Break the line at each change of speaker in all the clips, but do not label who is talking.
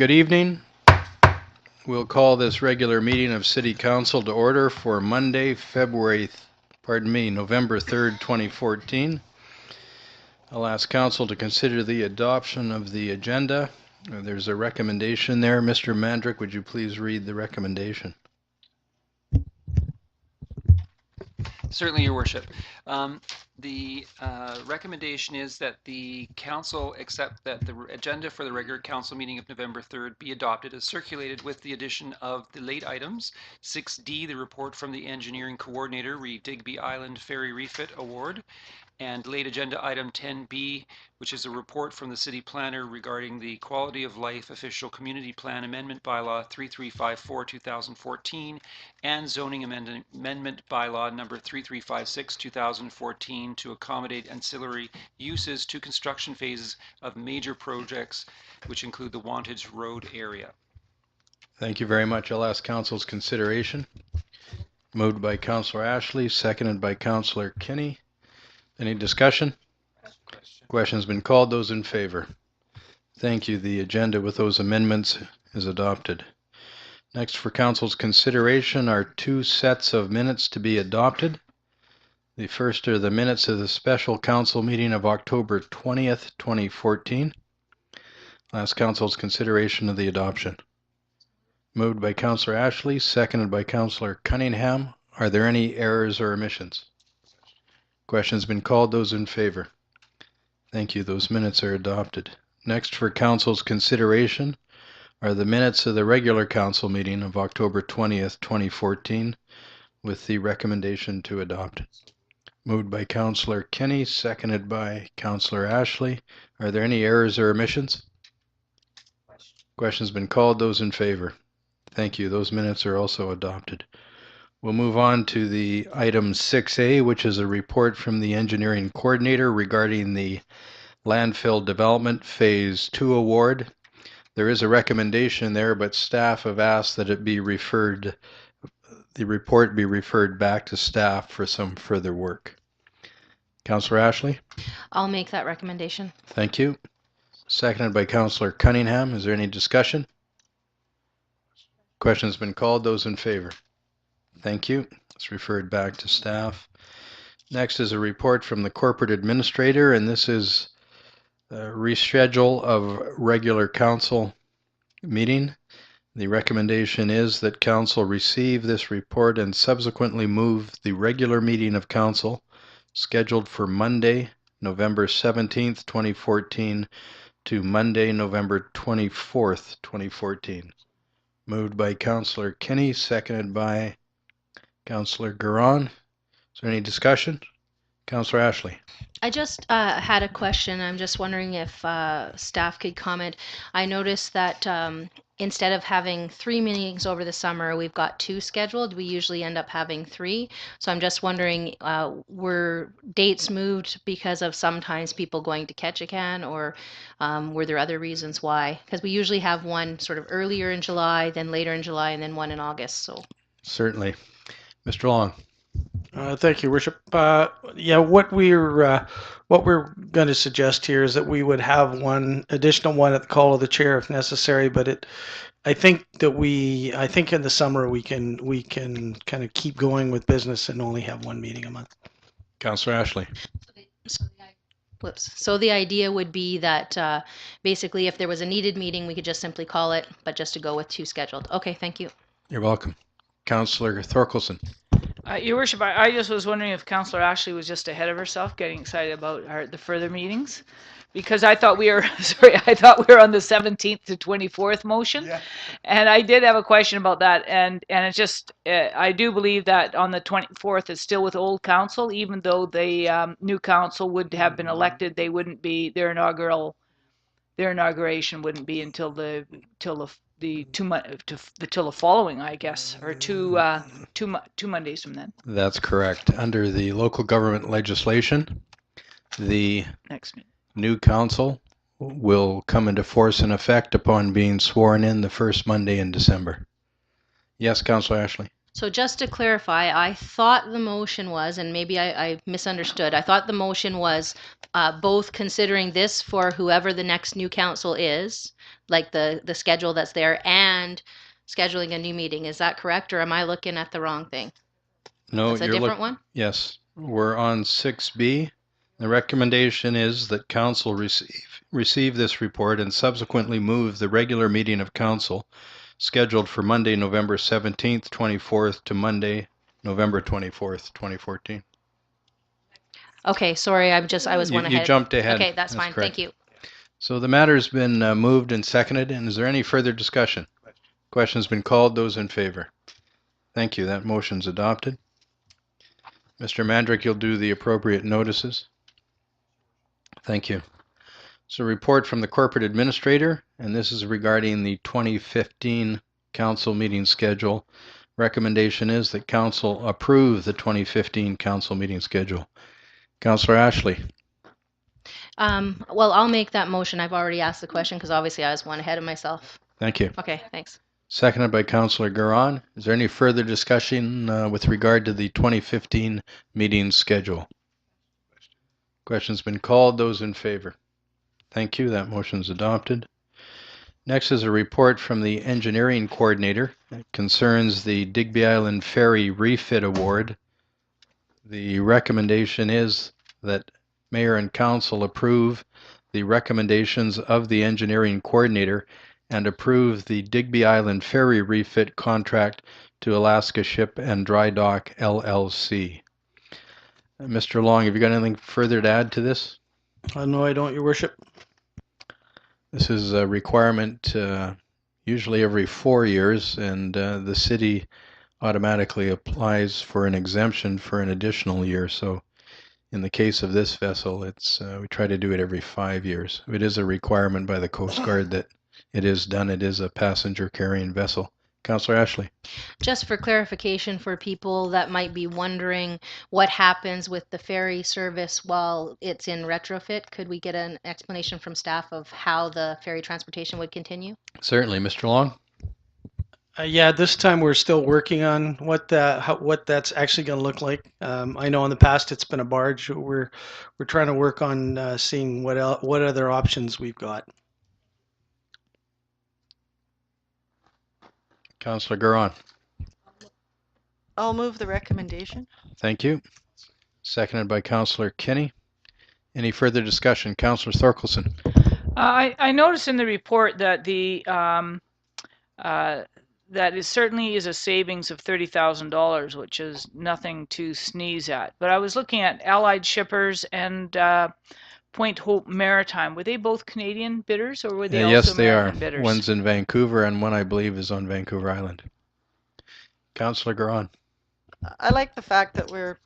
Good evening. We'll call this regular meeting of City Council to order for Monday, November 3rd, 2014. I'll ask Council to consider the adoption of the agenda. There's a recommendation there. Mr. Mandrick, would you please read the recommendation?
Certainly, Your Worship. The recommendation is that the council accept that the agenda for the regular council meeting of November 3rd be adopted as circulated with the addition of the late items. 6D, the report from the engineering coordinator, re Digby Island Ferry Refit Award. And late agenda item 10B, which is a report from the city planner regarding the quality of life official community plan amendment bylaw 3354-2014 and zoning amendment bylaw number 3356-2014 to accommodate ancillary uses to construction phases of major projects, which include the Wantage Road area.
Thank you very much. I'll ask Council's consideration. Moved by Councillor Ashley, seconded by Councillor Kinney. Any discussion? Question's been called. Those in favor? Thank you. The agenda with those amendments is adopted. Next for Council's consideration are two sets of minutes to be adopted. The first are the minutes of the special council meeting of October 20th, 2014. I'll ask Council's consideration of the adoption. Moved by Councillor Ashley, seconded by Councillor Cunningham. Are there any errors or omissions? Question's been called. Those in favor? Thank you. Those minutes are adopted. Next for Council's consideration are the minutes of the regular council meeting of October 20th, 2014 with the recommendation to adopt. Moved by Councillor Kinney, seconded by Councillor Ashley. Are there any errors or omissions? Question's been called. Those in favor? Thank you. Those minutes are also adopted. We'll move on to the item 6A, which is a report from the engineering coordinator regarding the landfill development phase 2 award. There is a recommendation there, but staff have asked that it be referred, the report be referred back to staff for some further work. Councillor Ashley?
I'll make that recommendation.
Thank you. Seconded by Councillor Cunningham. Is there any discussion? Question's been called. Those in favor? Thank you. It's referred back to staff. Next is a report from the corporate administrator, and this is a reschedule of regular council meeting. The recommendation is that council receive this report and subsequently move the regular meeting of council scheduled for Monday, November 17th, 2014 to Monday, November 24th, 2014. Moved by Councillor Kinney, seconded by Councillor Garon. Is there any discussion? Councillor Ashley.
I just had a question. I'm just wondering if staff could comment. I noticed that instead of having 3 meetings over the summer, we've got 2 scheduled. We usually end up having 3. So I'm just wondering, were dates moved because of sometimes people going to Ketchikan, or were there other reasons why? Because we usually have one sort of earlier in July, then later in July, and then one in August. So
certainly. Mr. Long.
Thank you, Worship. Yeah, what we're going to suggest here is that we would have one additional one at the call of the chair if necessary. But I think in the summer we can kind of keep going with business and only have one meeting a month.
Councillor Ashley.
So the idea would be that basically if there was a needed meeting, we could just simply call it, but just to go with 2 scheduled. Okay, thank you.
You're welcome. Councillor Thorkelson.
Your Worship, I just was wondering if Councillor Ashley was just ahead of herself, getting excited about the further meetings, because I thought we were I thought we were on the 17th to 24th motion, yeah. And I did have a question about that, and it's just I do believe that on the 24th it's still with old council, even though the new council would have been elected, they wouldn't be their inauguration wouldn't be until the following, I guess, or two Mondays from then.
That's correct. Under the local government legislation, the new council will come into force and effect upon being sworn in the first Monday in December. Yes, Councillor Ashley.
So just to clarify, I thought the motion was, and maybe I misunderstood, I thought the motion was both considering this for whoever the next new council is, like the schedule that's there, and scheduling a new meeting. Is that correct, or am I looking at the wrong thing?
No,
That's a
you're
different
looking.
one?
Yes, we're on 6B. The recommendation is that council receive this report and subsequently move the regular meeting of council scheduled for Monday, November 17th, 24th to Monday, November 24th, 2014.
Okay, sorry, I was one
You
ahead.
jumped ahead.
Okay, that's fine.
correct.
Thank you.
So the matter's been moved and seconded, and is there any further discussion? Question's been called. Those in favor? Thank you. That motion's adopted. Mr. Mandrick, you'll do the appropriate notices. Thank you. So report from the corporate administrator, and this is regarding the 2015 council meeting schedule. Recommendation is that council approve the 2015 council meeting schedule. Councillor Ashley.
Well, I'll make that motion. I've already asked the question because obviously I was one ahead of myself.
Thank you.
Okay, thanks.
Seconded by Councillor Garon. Is there any further discussion with regard to the 2015 meeting schedule? Question's been called. Those in favor? Thank you. That motion's adopted. Next is a report from the engineering coordinator. It concerns the Digby Island Ferry Refit Award. The recommendation is that Mayor and Council approve the recommendations of the engineering coordinator and approve the Digby Island Ferry refit contract to Alaska Ship and Dry Dock LLC. Mr. Long, have you got anything further to add to this?
No, I don't, Your Worship.
This is a requirement usually every 4 years, and the city automatically applies for an exemption for an additional year. So in the case of this vessel, it's we try to do it every 5 years. It is a requirement by the Coast Guard that it is done. It is a passenger carrying vessel. Councillor Ashley.
Just for clarification for people that might be wondering what happens with the ferry service while it's in retrofit, could we get an explanation from staff of how the ferry transportation would continue?
Certainly, Mr. Long.
Yeah, this time we're still working on what that's actually going to look like. I know in the past it's been a barge. We're trying to work on seeing what other options we've got.
Councillor Garon.
I'll move the recommendation.
Thank you. Seconded by Councillor Kinney. Any further discussion? Councillor Thorkelson.
I noticed in the report that that it certainly is a savings of $30,000, which is nothing to sneeze at. But I was looking at Allied Shippers and Point Hope Maritime. Were they both Canadian bidders, or were they also
yes, they
American
are.
bidders?
One's in Vancouver and one, I believe, is on Vancouver Island. Councillor Garon.
I like the fact that we're,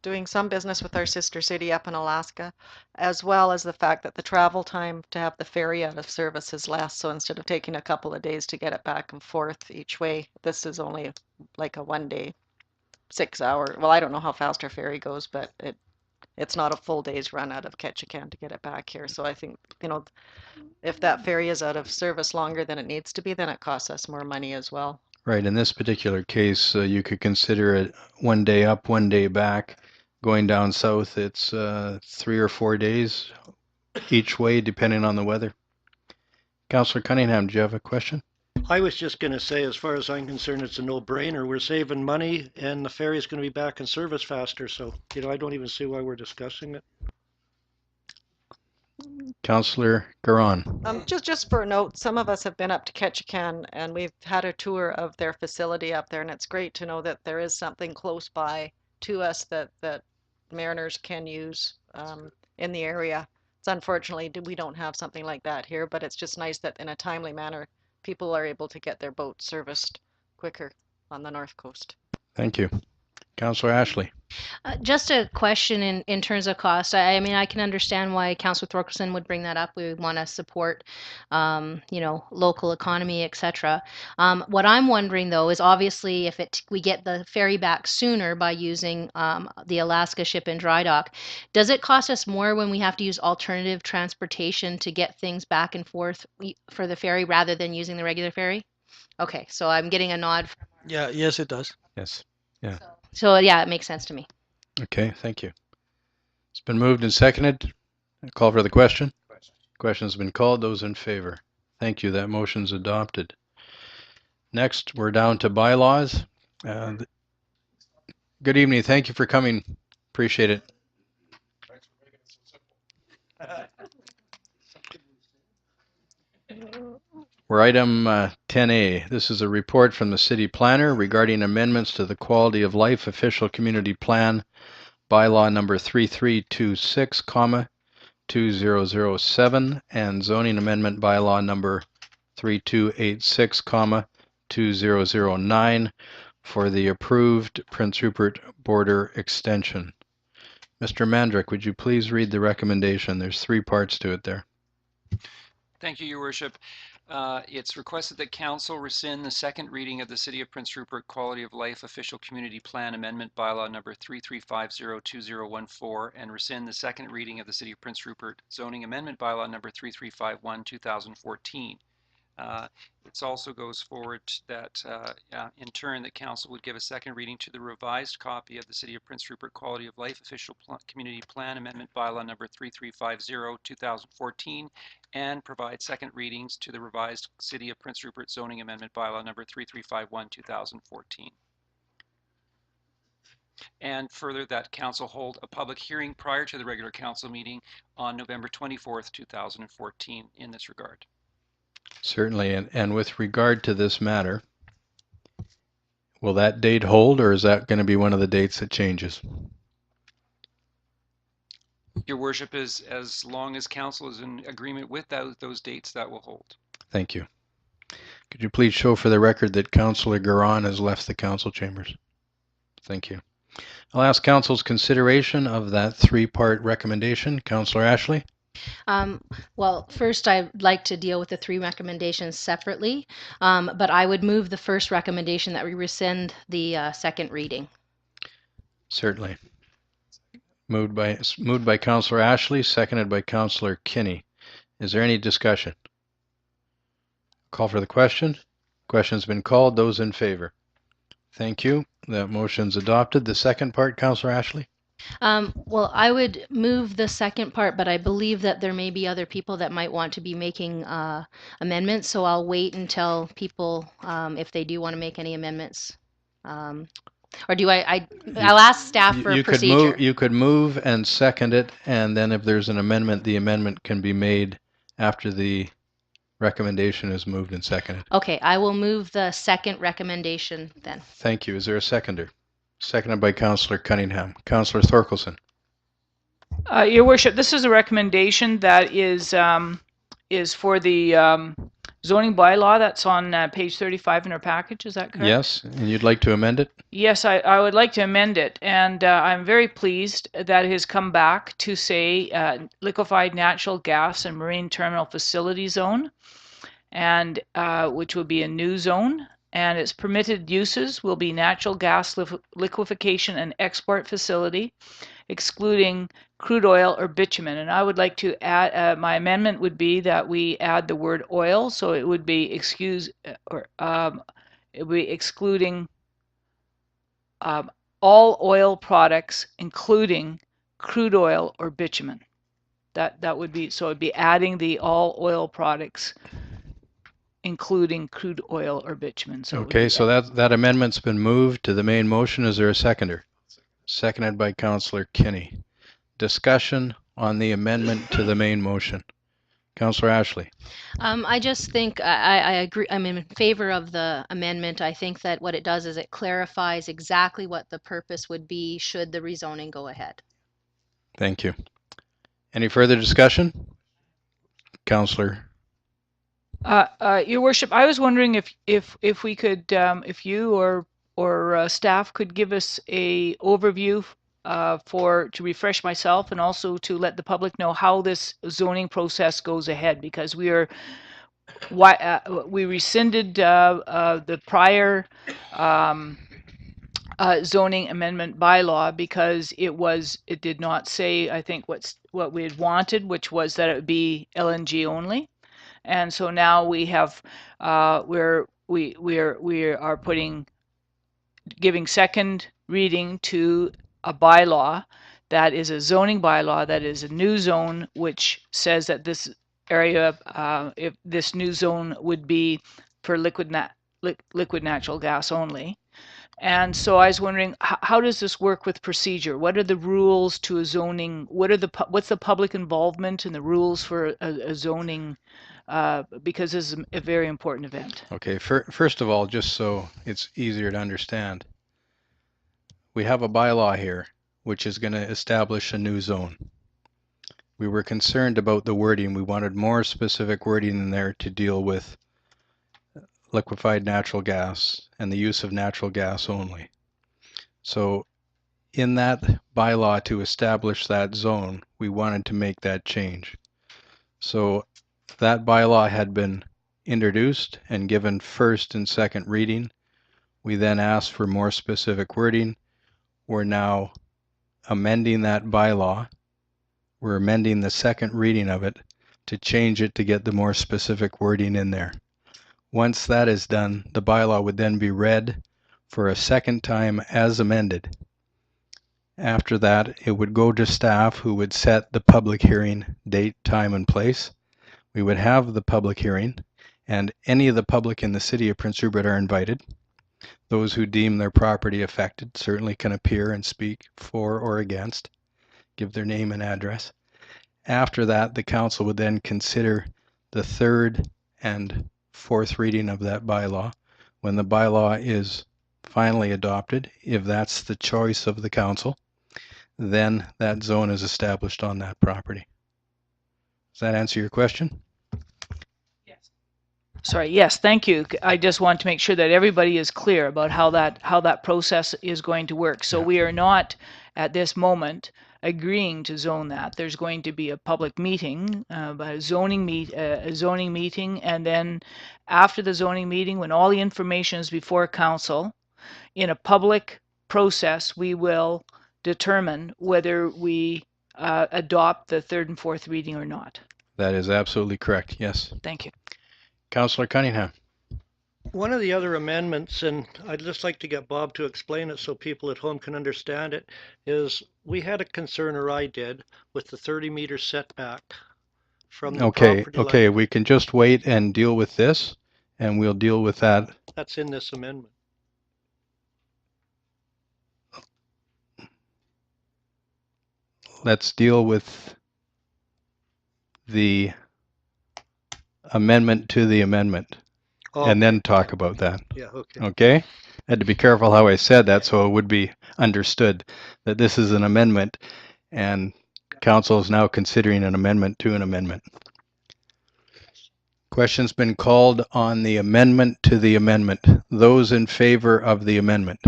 doing some business with our sister city up in Alaska, as well as the fact that the travel time to have the ferry out of service is less. So instead of taking a couple of days to get it back and forth each way, this is only like a 1 day, 6 hour. Well, I don't know how fast our ferry goes, but it's not a full day's run out of Ketchikan to get it back here. So I think, if that ferry is out of service longer than it needs to be, then it costs us more money as well.
Right. In this particular case, you could consider it 1 day up, 1 day back. Going down south, it's 3 or 4 days each way, depending on the weather. Councillor Cunningham, do you have a question?
I was just going to say, as far as I'm concerned, it's a no-brainer. We're saving money, and the ferry is going to be back in service faster. So, I don't even see why we're discussing it.
Councillor Garon.
Just for a note, some of us have been up to Ketchikan and we've had a tour of their facility up there, and it's great to know that there is something close by to us that mariners can use in the area. It's unfortunately we don't have something like that here, but it's just nice that in a timely manner people are able to get their boats serviced quicker on the north coast.
Thank you. Councillor Ashley.
Just a question in terms of cost. I mean, I can understand why Councillor Thorkelson would bring that up. We want to support, local economy, etc. What I'm wondering, though, is obviously if we get the ferry back sooner by using the Alaska Ship and Dry Dock, does it cost us more when we have to use alternative transportation to get things back and forth for the ferry rather than using the regular ferry? Okay, so I'm getting a nod from
Yeah, yes, it does.
Yes.
So yeah, it makes sense to me.
Okay, thank you. It's been moved and seconded. Call for the question. Question's been called. Those in favor? Thank you. That motion's adopted. Next, we're down to bylaws. Good evening. Thank you for coming. Appreciate it. We're item 10A. This is a report from the city planner regarding amendments to the quality of life official community plan bylaw number 3326, 2007 and zoning amendment bylaw number 3286, 2009 for the approved Prince Rupert border extension. Mr. Mandrick, would you please read the recommendation? There's 3 parts to it there.
Thank you, Your Worship. It's requested that Council rescind the second reading of the City of Prince Rupert Quality of Life Official Community Plan Amendment Bylaw number 33502014 and rescind the second reading of the City of Prince Rupert Zoning Amendment Bylaw number 3351-2014. It also goes forward that in turn that Council would give a second reading to the revised copy of the City of Prince Rupert Quality of Life Official Community Plan Amendment Bylaw number 3350-2014 and provide second readings to the revised City of Prince Rupert Zoning Amendment Bylaw number 3351-2014. And further, that Council hold a public hearing prior to the regular Council meeting on November 24th, 2014 in this regard.
Certainly, and with regard to this matter, will that date hold, or is that going to be one of the dates that changes?
Your Worship, is as long as Council is in agreement with those dates, that will hold.
Thank you. Could you please show for the record that Councillor Garan has left the council chambers? Thank you. I'll ask Council's consideration of that 3-part recommendation. Councillor Ashley?
Well, first I'd like to deal with the 3 recommendations separately, but I would move the first recommendation that we rescind the second reading.
Certainly. Moved by Councillor Ashley, seconded by Councillor Kinney. Is there any discussion? Call for the question. Question's been called. Those in favor? Thank you. That motion's adopted. The second part, Councillor Ashley?
Well, I would move the second part, but I believe that there may be other people that might want to be making amendments, so I'll wait until people, if they do want to make any amendments. Or do I'll ask staff for a procedure.
You could move and second it, and then if there's an amendment, the amendment can be made after the recommendation is moved and seconded.
Okay, I will move the second recommendation then.
Thank you. Is there a seconder? Seconded by Councillor Cunningham. Councillor Thorkelson.
Your Worship, this is a recommendation that is for the zoning bylaw that's on page 35 in our package. Is that correct?
Yes, and you'd like to amend it?
Yes, I would like to amend it, and I'm very pleased that it has come back to say liquefied natural gas and marine terminal facility zone, and which would be a new zone. And its permitted uses will be natural gas liquefaction and export facility, excluding crude oil or bitumen. And I would like to add, my amendment would be that we add the word oil, so it would be excluding all oil products, including crude oil or bitumen. That would be, so it'd be adding the all oil products, including crude oil or bitumen. So
okay, so that amendment's been moved to the main motion. Is there a seconder? Seconded by Councillor Kinney. Discussion on the amendment to the main motion. Councillor Ashley.
I just think I agree. I'm in favor of the amendment. I think that what it does is it clarifies exactly what the purpose would be should the rezoning go ahead.
Thank you. Any further discussion? Councillor.
Your Worship, I was wondering if we could, if you or staff could give us a overview to refresh myself and also to let the public know how this zoning process goes ahead, because we rescinded the prior zoning amendment bylaw because it did not say, I think, what we had wanted, which was that it would be LNG only. And so now we have we are putting giving second reading to a bylaw that is a zoning bylaw that is a new zone, which says that this area, if this new zone would be for liquid natural gas only. And so I was wondering, how does this work with procedure? What are the rules to a zoning? What's the public involvement and the rules for a zoning? Because this is a very important event.
Okay, first of all, just so it's easier to understand, we have a bylaw here which is going to establish a new zone. We were concerned about the wording. We wanted more specific wording in there to deal with liquefied natural gas and the use of natural gas only. So in that bylaw to establish that zone, we wanted to make that change. So that bylaw had been introduced and given first and second reading. We then asked for more specific wording. We're now amending that bylaw. We're amending the second reading of it to change it to get the more specific wording in there. Once that is done, the bylaw would then be read for a second time as amended. After that, it would go to staff, who would set the public hearing date, time, and place. We would have the public hearing, and any of the public in the city of Prince Rupert are invited. Those who deem their property affected certainly can appear and speak for or against, give their name and address. After that, the council would then consider the third and fourth reading of that bylaw. When the bylaw is finally adopted, if that's the choice of the council, then that zone is established on that property. Does that answer your question?
Sorry, yes, thank you. I just want to make sure that everybody is clear about how that process is going to work. So we are not at this moment agreeing to zone that. There's going to be a public meeting, a zoning meeting, and then after the zoning meeting, when all the information is before council, in a public process, we will determine whether we adopt the third and fourth reading or not.
That is absolutely correct, yes.
Thank you.
Councillor Cunningham.
One of the other amendments, and I'd just like to get Bob to explain it so people at home can understand it, is we had a concern, or I did, with the 30-meter setback from the property line.
Okay, we can just wait and deal with this, and we'll deal with that.
That's in this amendment.
Let's deal with the amendment to the amendment, and then talk about that.
Yeah, okay.
Okay? I had to be careful how I said that so it would be understood that this is an amendment and council is now considering an amendment to an amendment. Question's been called on the amendment to the amendment. Those in favor of the amendment?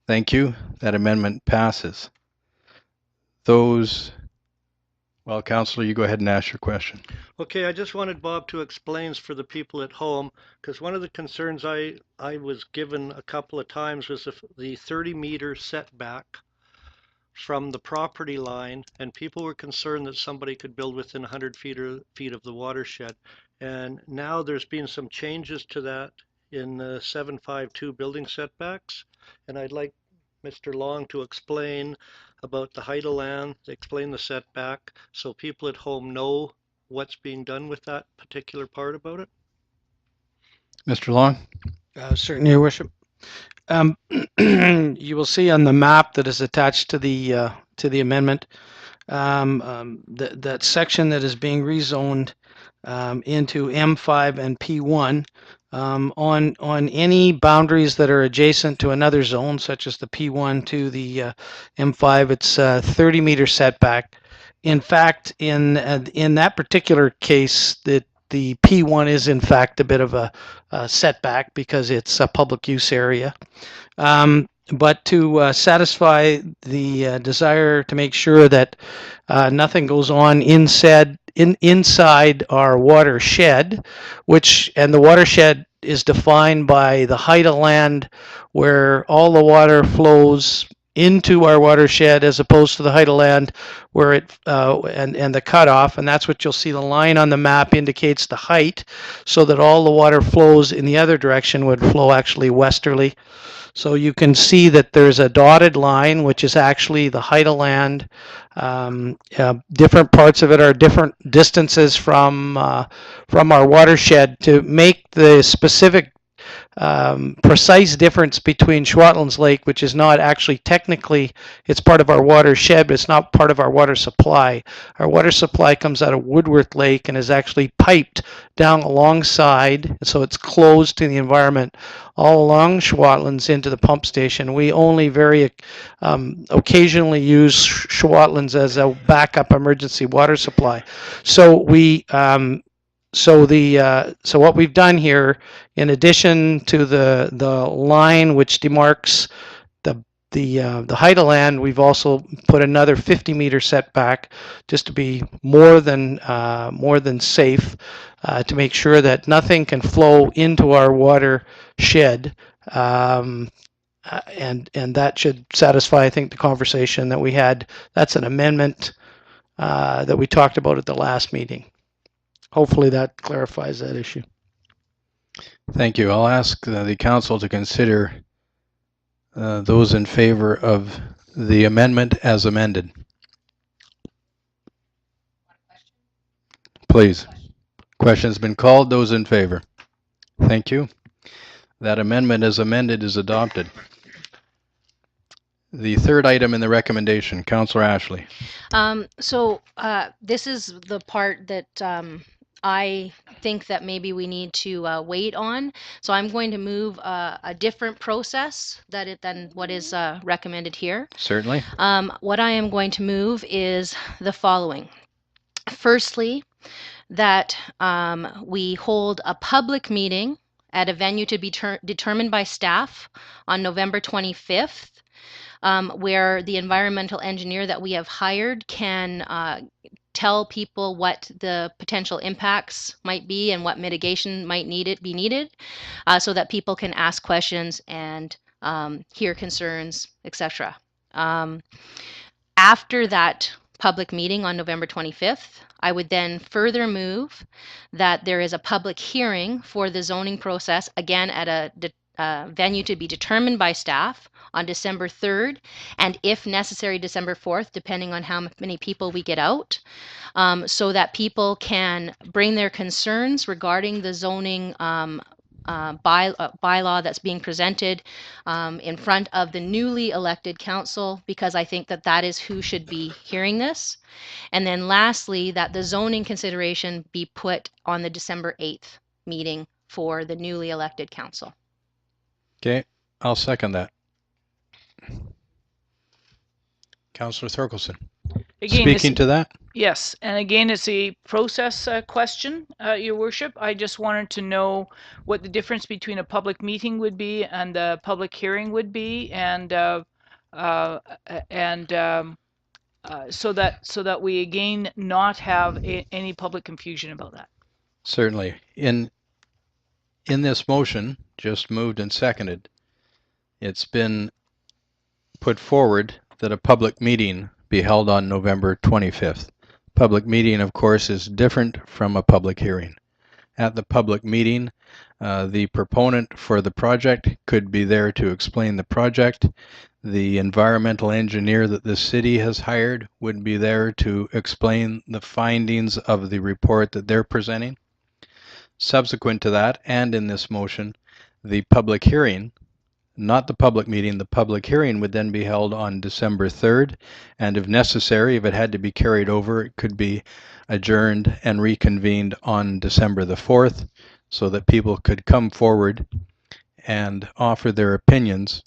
Thank you. That amendment passes. Those, well, Councillor, you go ahead and ask your question.
Okay, I just wanted Bob to explain for the people at home, because one of the concerns I was given a couple of times was the 30-meter setback from the property line, and people were concerned that somebody could build within 100 feet of the watershed. And now there's been some changes to that in the 752 building setbacks, and I'd like Mr. Long to explain about the height of land, explain the setback, so people at home know what's being done with that particular part about it.
Mr. Long?
Certainly, Your Worship. You will see on the map that is attached to the amendment that section that is being rezoned into M5 and P1 on any boundaries that are adjacent to another zone, such as the P1 to the M5. It's a 30-meter setback. In fact, in that particular case, the P1 is in fact a bit of a setback because it's a public use area. But to satisfy the desire to make sure that nothing goes on inside our watershed, and the watershed is defined by the height of land where all the water flows into our watershed as opposed to the height of land where it and the cutoff, and that's what you'll see. The line on the map indicates the height, so that all the water flows in the other direction would flow actually westerly. So you can see that there's a dotted line, which is actually the height of land. Different parts of it are different distances from our watershed to make the specific precise difference between Schwatlands Lake, which is not actually technically, it's part of our watershed, but it's not part of our water supply. Our water supply comes out of Woodworth Lake and is actually piped down alongside, so it's closed to the environment all along Schwatlands into the pump station. We only very occasionally use Schwatlands as a backup emergency water supply. So so what we've done here, in addition to the line which demarks the height of land, we've also put another 50-meter setback just to be more than safe, to make sure that nothing can flow into our watershed. And that should satisfy, I think, the conversation that we had. That's an amendment that we talked about at the last meeting. Hopefully that clarifies that issue.
Thank you. I'll ask the council to consider those in favor of the amendment as amended. Please. Question's been called. Those in favor? Thank you. That amendment as amended is adopted. The third item in the recommendation, Councillor Ashley.
This is the part that I think that maybe we need to wait on. So I'm going to move a different process than what is recommended here.
Certainly.
What I am going to move is the following. Firstly, that we hold a public meeting at a venue to be determined by staff on November 25th, where the environmental engineer that we have hired can tell people what the potential impacts might be and what mitigation might be needed, so that people can ask questions and hear concerns, etc. After that public meeting on November 25th, I would then further move that there is a public hearing for the zoning process, again at a venue to be determined by staff on December 3rd, and if necessary, December 4th, depending on how many people we get out, so that people can bring their concerns regarding the zoning bylaw that's being presented in front of the newly elected council, because I think that is who should be hearing this. And then lastly, that the zoning consideration be put on the December 8th meeting for the newly elected council.
Okay, I'll second that. Councillor Thorkelson.
Again,
Speaking to that?
Yes, and again, it's a process question, Your Worship. I just wanted to know what the difference between a public meeting would be and a public hearing would be, and so that we again not have any public confusion about that.
Certainly. In this motion, just moved and seconded, it's been put forward that a public meeting be held on November 25th. Public meeting, of course, is different from a public hearing. At the public meeting, the proponent for the project could be there to explain the project. The environmental engineer that the city has hired would be there to explain the findings of the report that they're presenting. Subsequent to that, and in this motion, the public hearing, not the public meeting, the public hearing would then be held on December 3rd, and if necessary, if it had to be carried over, it could be adjourned and reconvened on December the 4th, so that people could come forward and offer their opinions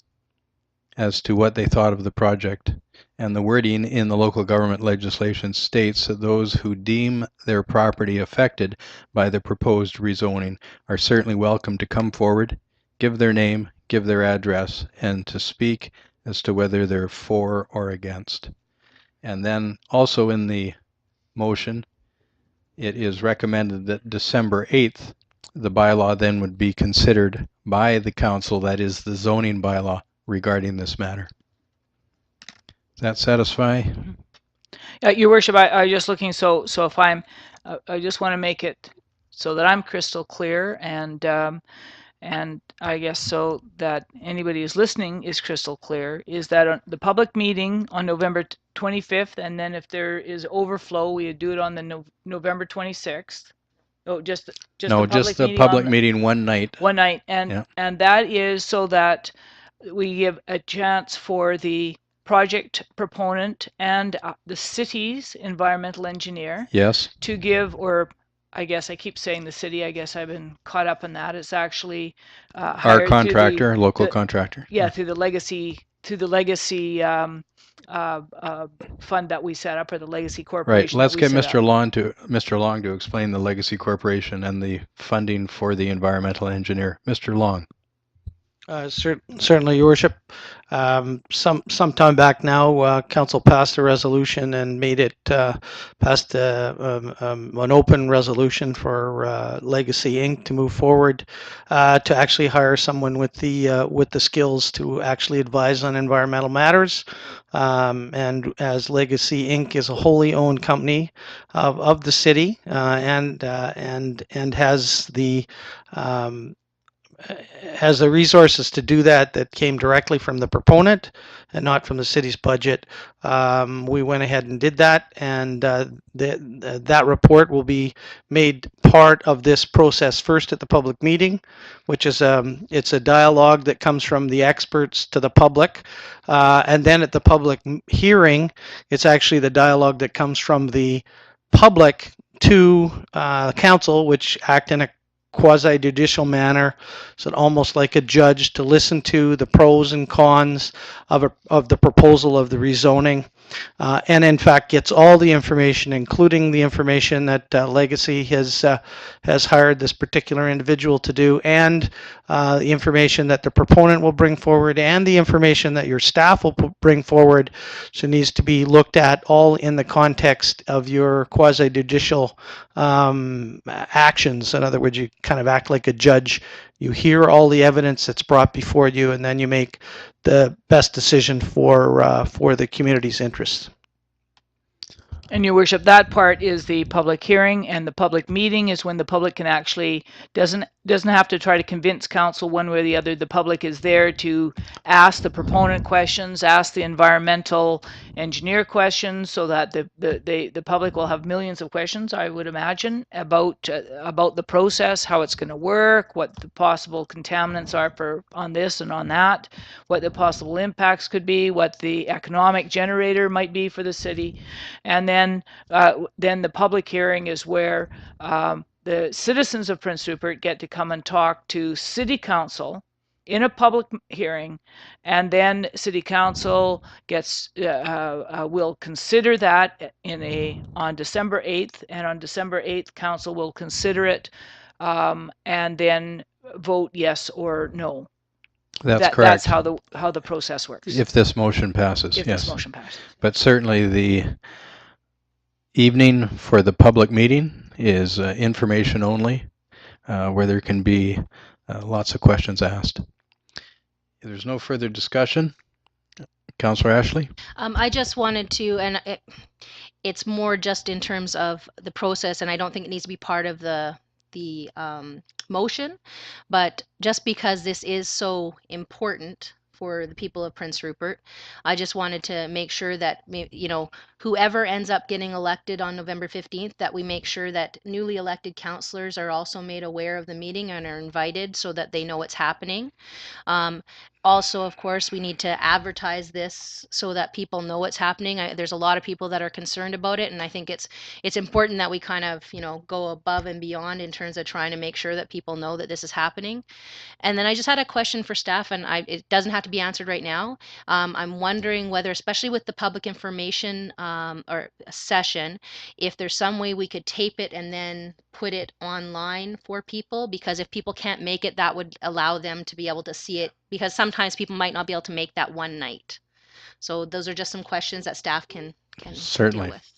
as to what they thought of the project. And the wording in the local government legislation states that those who deem their property affected by the proposed rezoning are certainly welcome to come forward, give their name, give their address, and to speak as to whether they're for or against. And then also in the motion, it is recommended that December 8th, the bylaw then would be considered by the council, that is the zoning bylaw, regarding this matter. that satisfy?
Your worship, I just looking, so if I just want to make it so that I'm crystal clear, and I guess so that anybody who's listening is crystal clear, is that on the public meeting on November 25th, and then if there is overflow, we would do it on the November 26th. Oh, just
No, just the public meeting one night.
one night,
Yeah.
and that is so that we give a chance for the project proponent and the city's environmental engineer
Yes.
to give, or I guess I keep saying the city, I guess I've been caught up in that. It's actually
Our
hired through
contractor, local contractor.
through the legacy fund that we set up, or the legacy
Right.
corporation.
Let's
that we
get
set up.
Mr. Long to explain the Legacy Corporation and the funding for the environmental engineer. Mr. Long.
Certainly, Your Worship. Some time back now, Council passed a resolution and made it passed an open resolution for Legacy Inc. to move forward to actually hire someone with the skills to actually advise on environmental matters. And as Legacy Inc. is a wholly owned company of the city and has the resources to do that came directly from the proponent and not from the city's budget. We went ahead and did that, and that report will be made part of this process first at the public meeting, which is it's a dialogue that comes from the experts to the public, and then at the public hearing, it's actually the dialogue that comes from the public to council, which act in a quasi-judicial manner, so almost like a judge, to listen to the pros and cons of the proposal of the rezoning, and in fact gets all the information, including the information that Legacy has hired this particular individual to do, and the information that the proponent will bring forward, and the information that your staff will bring forward. So it needs to be looked at all in the context of your quasi-judicial actions. In other words, you kind of act like a judge. You hear all the evidence that's brought before you, and then you make the best decision for the community's interests.
And Your Worship, that part is the public hearing, and the public meeting is when the public can actually doesn't have to try to convince council one way or the other. The public is there to ask the proponent questions, ask the environmental engineer questions, so that the public will have millions of questions, I would imagine, about the process, how it's going to work, what the possible contaminants are on this and on that, what the possible impacts could be, what the economic generator might be for the city, and then the public hearing is where the citizens of Prince Rupert get to come and talk to City Council in a public hearing, and then City Council will consider that on December 8th, and on December 8th, Council will consider it and then vote yes or no.
That's correct.
That's how the process works.
If this motion passes,
If
yes.
this motion passes.
But certainly the evening for the public meeting is information only, where there can be lots of questions asked. If there's no further discussion, Councillor Ashley?
I just wanted to, and it's more just in terms of the process, and I don't think it needs to be part of the motion, but just because this is so important for the people of Prince Rupert, I just wanted to make sure that, you know, whoever ends up getting elected on November 15th, that we make sure that newly elected councillors are also made aware of the meeting and are invited so that they know what's happening. Also, of course, we need to advertise this so that people know what's happening. There's a lot of people that are concerned about it, and I think it's important that we kind of, you know, go above and beyond in terms of trying to make sure that people know that this is happening. And then I just had a question for staff, and it doesn't have to be answered right now. I'm wondering whether, especially with the public information or session, if there's some way we could tape it and then put it online for people, because if people can't make it, that would allow them to be able to see it, because sometimes people might not be able to make that one night. So those are just some questions that staff can
Certainly
deal with.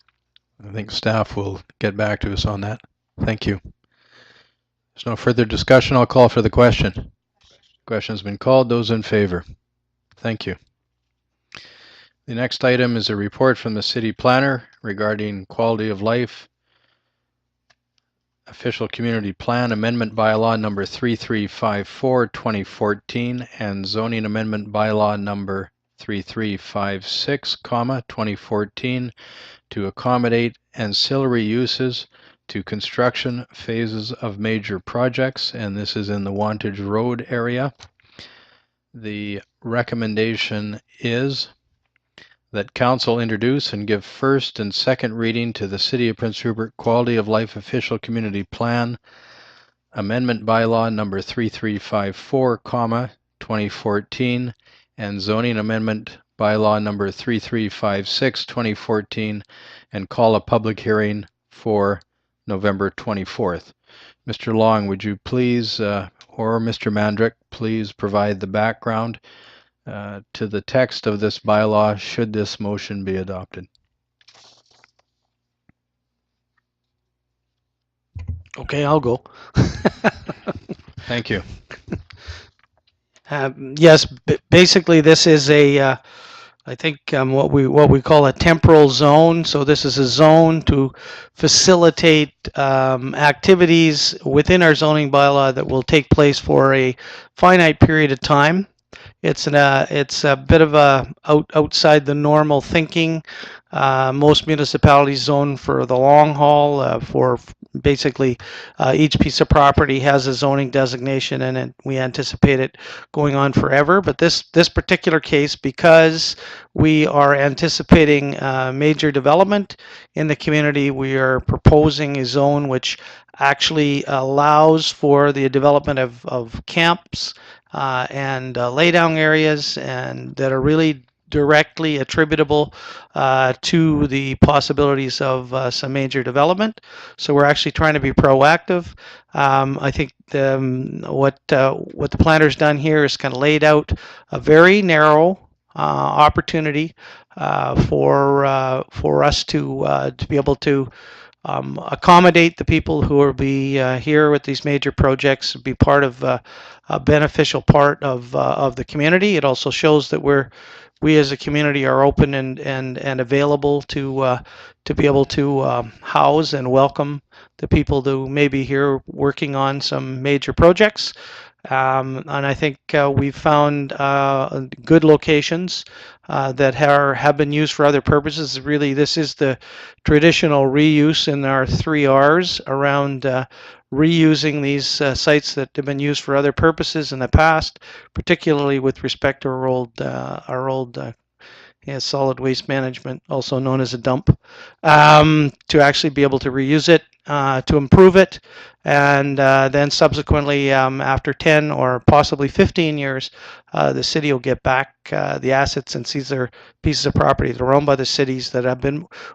I think staff will get back to us on that. Thank you. There's no further discussion. I'll call for the question. Question's been called. Those in favor? Thank you. The next item is a report from the city planner regarding quality of life official community plan amendment bylaw number 3354 2014 and zoning amendment bylaw number 3356 2014 to accommodate ancillary uses to construction phases of major projects, and this is in the Wantage Road area. The recommendation is that council introduce and give first and second reading to the City of Prince Rupert Quality of Life Official Community Plan Amendment Bylaw number 3354, 2014 and Zoning Amendment Bylaw number 3356, 2014 and call a public hearing for November 24th. Mr. Long, would you please, or Mr. Mandrick, please provide the background to the text of this bylaw should this motion be adopted?
Okay, I'll go.
Thank you.
Yes, basically this is a, I think what we call a temporal zone. So this is a zone to facilitate activities within our zoning bylaw that will take place for a finite period of time. It's a bit of a outside the normal thinking. Most municipalities zone for the long haul. For basically each piece of property has a zoning designation, and we anticipate it going on forever. But this particular case, because we are anticipating major development in the community, we are proposing a zone which actually allows for the development of camps and laydown areas, and that are really directly attributable to the possibilities of some major development. So we're actually trying to be proactive. I think what the planner's done here is kind of laid out a very narrow opportunity for us to be able to accommodate the people who will be here with these major projects, be part of a beneficial part of the community. It also shows that we as a community are open and available to be able to house and welcome the people who may be here working on some major projects. And I think we've found good locations that have been used for other purposes. Really, this is the traditional reuse in our 3 Rs around reusing these sites that have been used for other purposes in the past, particularly with respect to our old solid waste management, also known as a dump, to actually be able to reuse it, to improve it, and then subsequently, after 10 or possibly 15 years, the city will get back the assets and seize their pieces of property that are owned by the cities that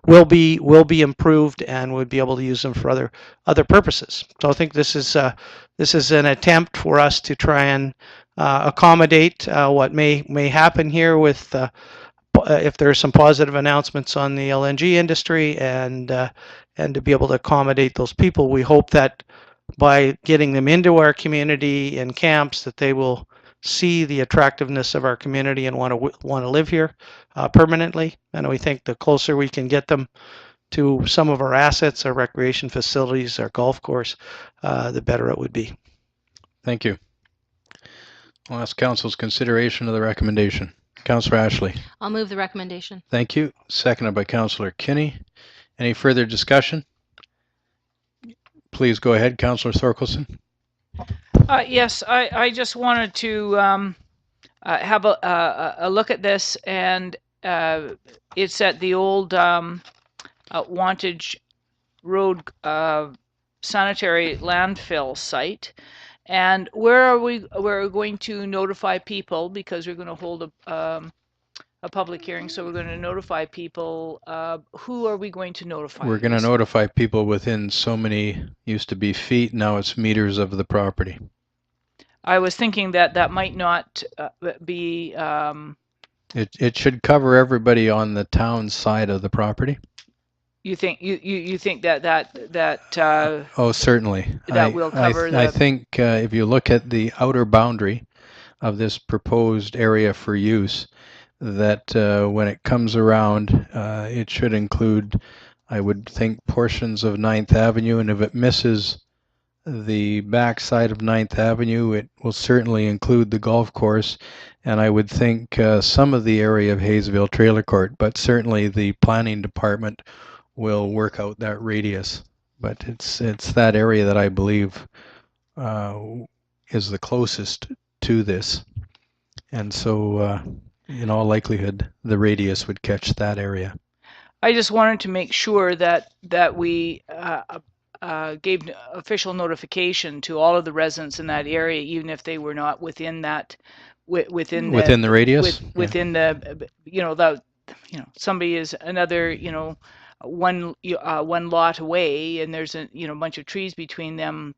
will be improved and would be able to use them for other purposes. So I think this is an attempt for us to try and accommodate what may happen here with. If there are some positive announcements on the LNG industry, and to be able to accommodate those people, we hope that by getting them into our community in camps, that they will see the attractiveness of our community and want to live here permanently. And we think the closer we can get them to some of our assets, our recreation facilities, our golf course, the better it would be.
Thank you. I'll ask council's consideration of the recommendation. Councillor Ashley.
I'll move the recommendation.
Thank you. Seconded by Councillor Kinney. Any further discussion? Please go ahead, Councillor Thorkelson.
Yes, I just wanted to have a look at this, and it's at the old Wantage Road sanitary landfill site. And we're going to notify people, because we're going to hold a public hearing. So we're going to notify people. Who are we going to notify?
We're going to notify people within so many, used to be feet, now it's meters of the property.
I was thinking that might not be.
It should cover everybody on the town side of the property.
You think you think that
oh, certainly.
That will cover
I think if you look at the outer boundary of this proposed area for use, that when it comes around, it should include, I would think, portions of 9th Avenue, and if it misses the back side of 9th Avenue, it will certainly include the golf course, and I would think some of the area of Hayesville Trailer Court, but certainly the planning department will work out that radius. But it's that area that I believe is the closest to this, and so in all likelihood, the radius would catch that area.
I just wanted to make sure that we gave official notification to all of the residents in that area, even if they were not within that, within
the radius.
within the, somebody is another, one lot away, and there's a bunch of trees between them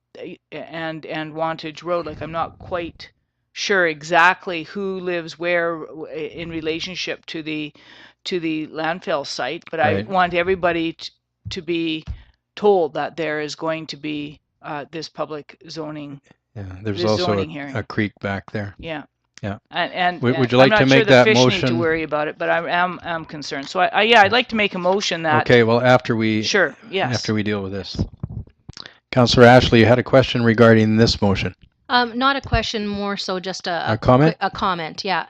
and Wantage Road. Like, I'm not quite sure exactly who lives where in relationship to the landfill site, but
Right.
I want everybody to be told that there is going to be this public zoning.
Yeah, there's
This
also
zoning hearing.
a creek back there.
Yeah.
Yeah.
And
Would you like
I'm
to
not sure
make
the
that
fish need
motion?
to worry about it, but I'm concerned. So I'd like to make a motion that.
Okay, well, after we
Sure. Yes.
after we deal with this. Councillor Ashley, you had a question regarding this motion.
Not a question, more so just
A comment?
A comment, yeah.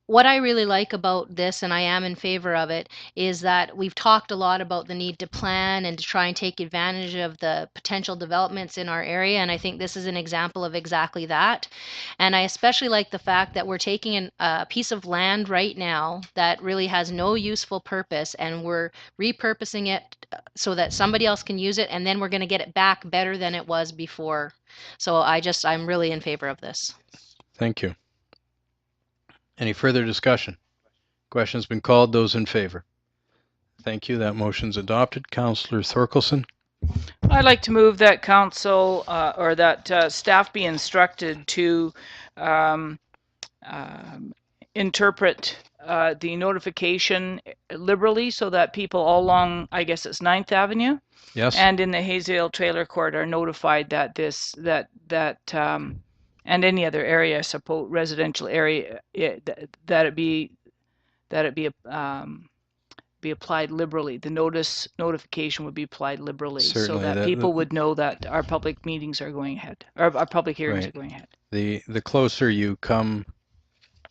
What I really like about this, and I am in favor of it, is that we've talked a lot about the need to plan and to try and take advantage of the potential developments in our area, and I think this is an example of exactly that. And I especially like the fact that we're taking a piece of land right now that really has no useful purpose, and we're repurposing it so that somebody else can use it, and then we're going to get it back better than it was before. So I'm really in favor of this.
Thank you. Any further discussion? Question's been called. Those in favor? Thank you. That motion's adopted. Councillor Thorkelson.
I'd like to move that council or that staff be instructed to interpret the notification liberally so that people all along, I guess it's 9th Avenue,
Yes.
and in the Hayesville Trailer Court are notified that and any other area, I suppose, residential area, that it be applied liberally. The notification would be applied liberally,
Certainly,
so that people would know that our public meetings are going ahead, or our public hearings
Right.
are going ahead.
The closer you come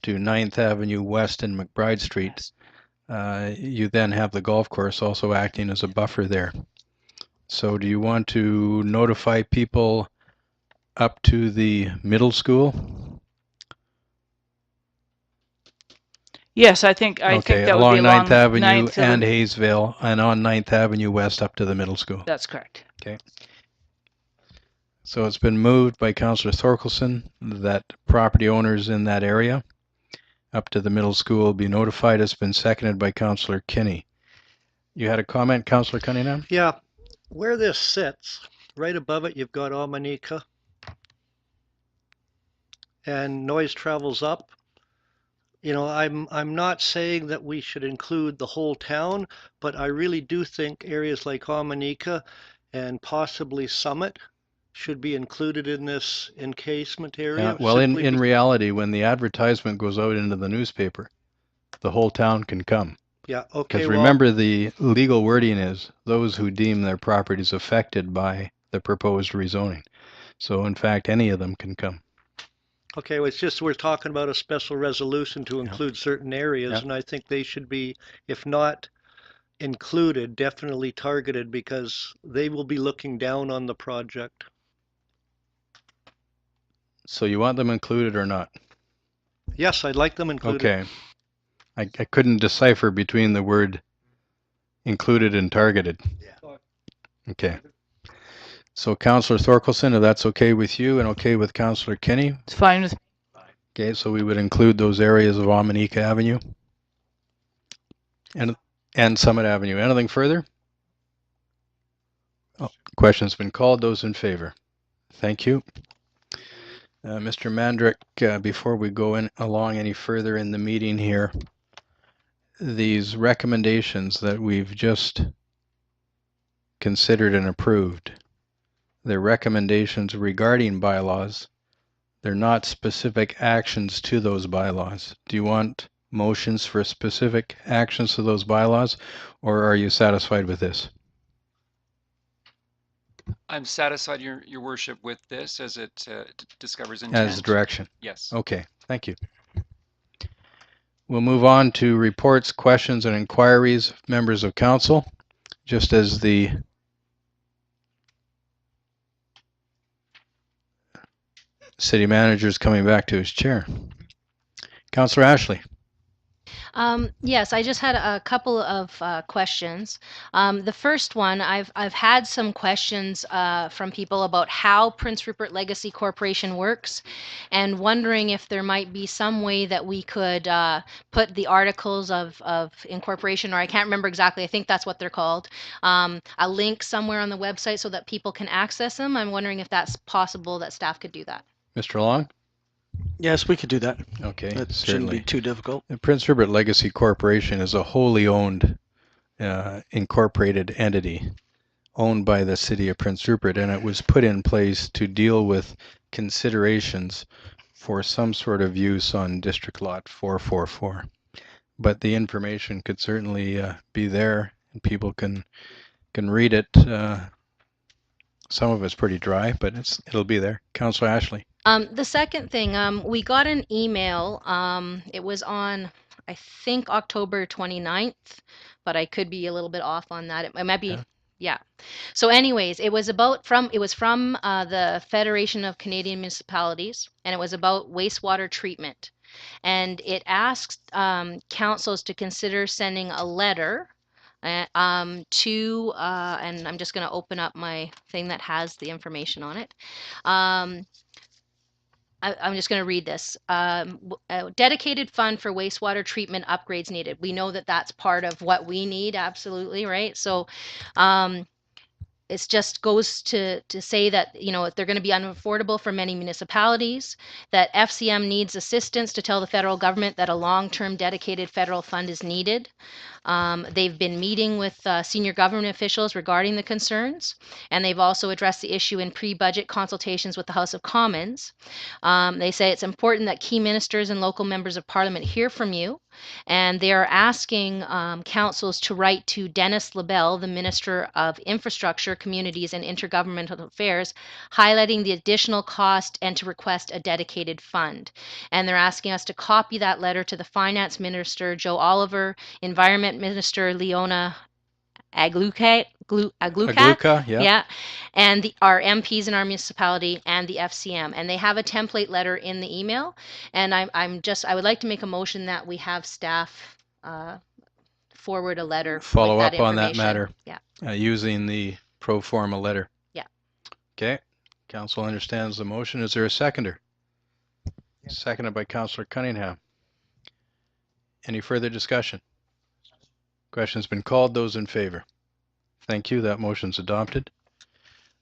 to 9th Avenue West and McBride Street, you then have the golf course also acting as a buffer there. So do you want to notify people up to the middle school?
Yes, I think that
along
would be
9th Avenue
9th to
and
the-
Hayesville, and on 9th Avenue West up to the middle school.
That's correct.
So it's been moved by Councillor Thorkelson that property owners in that area up to the middle school will be notified. It's been seconded by Councillor Kinney. You had a comment, Councillor Cunningham?
Yeah, where this sits, right above it, you've got Almanica. And noise travels up. I'm not saying that we should include the whole town, but I really do think areas like Almanica and possibly Summit should be included in this encasement area.
Well, in
simply be-
reality, when the advertisement goes out into the newspaper, the whole town can come.
Yeah, okay,
Because
well,
remember, the legal wording is those who deem their properties affected by the proposed rezoning. So in fact, any of them can come.
okay, well, it's just we're talking about a special resolution to include certain areas,
Yeah.
and I think they should be, if not included, definitely targeted because they will be looking down on the project.
So you want them included or not?
Yes, I'd like them included.
Okay. I couldn't decipher between the word included and targeted. Okay. So Councillor Thorkelson, if that's okay with you and okay with Councillor Kinney,
It's fine with
okay, so we would include those areas of Almanica Avenue and Summit Avenue. Anything further? Oh, question's been called. Those in favor? Thank you. Mr. Mandrick, before we go along any further in the meeting here, these recommendations that we've just considered and approved, they're recommendations regarding bylaws. They're not specific actions to those bylaws. Do you want motions for specific actions to those bylaws, or are you satisfied with this?
I'm satisfied, your worship, with this as it discovers intent.
As direction?
Yes.
Okay, thank you. We'll move on to reports, questions, and inquiries of members of council, just as the city manager is coming back to his chair. Councillor Ashley.
Yes, I just had a couple of questions. The first one, I've had some questions from people about how Prince Rupert Legacy Corporation works, and wondering if there might be some way that we could put the articles of incorporation, or I can't remember exactly, I think that's what they're called, a link somewhere on the website so that people can access them. I'm wondering if that's possible that staff could do that.
Mr. Long?
Yes, we could do that.
Okay,
That shouldn't
certainly.
be too difficult.
The Prince Rupert Legacy Corporation is a wholly owned incorporated entity owned by the city of Prince Rupert, and it was put in place to deal with considerations for some sort of use on District Lot 444. But the information could certainly be there, and people can read it. Some of it's pretty dry, but it'll be there. Councillor Ashley.
The second thing, we got an email. It was on, I think, October 29th, but I could be a little bit off on that. It might be, yeah. So anyways, it was from the Federation of Canadian Municipalities, and it was about wastewater treatment. And it asked councils to consider sending a letter to, and I'm just going to open up my thing that has the information on it. I'm just going to read this. A dedicated fund for wastewater treatment upgrades needed. We know that that's part of what we need, absolutely, right? So it just goes to say that, they're going to be unaffordable for many municipalities, that FCM needs assistance to tell the federal government that a long-term dedicated federal fund is needed. They've been meeting with senior government officials regarding the concerns, and they've also addressed the issue in pre-budget consultations with the House of Commons. They say it's important that key ministers and local members of parliament hear from you, and they are asking councils to write to Dennis LaBelle, the Minister of Infrastructure, Communities and Intergovernmental Affairs, highlighting the additional cost and to request a dedicated fund. And they're asking us to copy that letter to the Finance Minister, Joe Oliver, Environment Minister, Leona Aglukat,
yeah,
and our MPs in our municipality and the FCM, and they have a template letter in the email. And I would like to make a motion that we have staff forward a letter.
Follow
with
up on that
information.
matter.
Yeah.
Using the pro forma letter.
Yeah.
Okay. Council understands the motion. Is there a seconder? Yeah. Seconded by Councillor Cunningham. Any further discussion? Question's been called. Those in favor? Thank you. That motion's adopted.